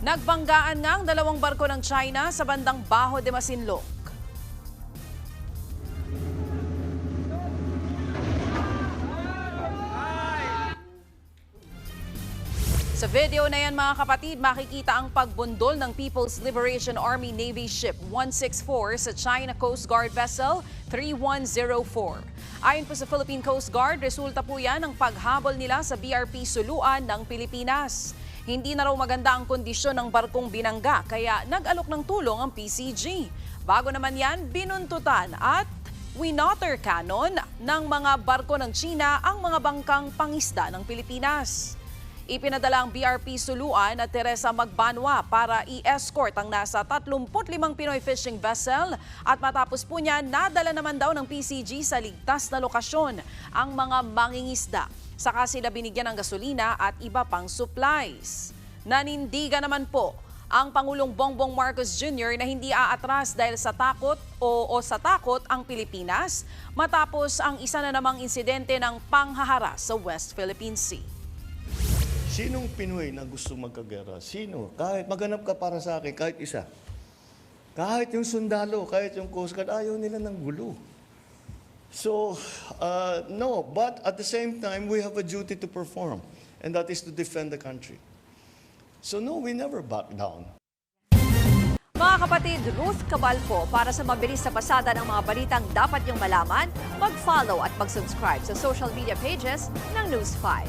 Nagbanggaan nga ang dalawang barko ng China sa bandang Bajo de Masinloc. Sa video na yan mga kapatid, makikita ang pagbundol ng People's Liberation Army Navy Ship 164 sa China Coast Guard Vessel 3104. Ayon po sa Philippine Coast Guard, resulta po yan ng paghabol nila sa BRP Suluan ng Pilipinas. Hindi na raw maganda ang kondisyon ng barkong binangga kaya nag-alok ng tulong ang PCG. Bago naman yan, binuntutan at winotter cannon ng mga barko ng China ang mga bangkang pangisda ng Pilipinas. Ipinadala ang BRP Suluan at Teresa Magbanwa para i-escort ang nasa 35 Pinoy fishing vessel at matapos po niya, nadala naman daw ng PCG sa ligtas na lokasyon ang mga mangingisda. Saka sila binigyan ng gasolina at iba pang supplies. Nanindigan naman po ang Pangulong Bongbong Marcos Jr. na hindi aatras dahil sa takot o sa takot ang Pilipinas matapos ang isa na namang insidente ng panghaharas sa West Philippine Sea. Sinong Pinoy na gusto magkagera? Sino? Kahit maghanap ka para sa akin, kahit isa. Kahit yung sundalo, kahit yung Coast Guard, ayaw nila ng gulo. So, no. But at the same time, we have a duty to perform. And that is to defend the country. So no, we never back down. Mga kapatid, Ruth Cabal po para sa mabilis na pasada ng mga balitang dapat niyong malaman, mag-follow at mag-subscribe sa social media pages ng News 5.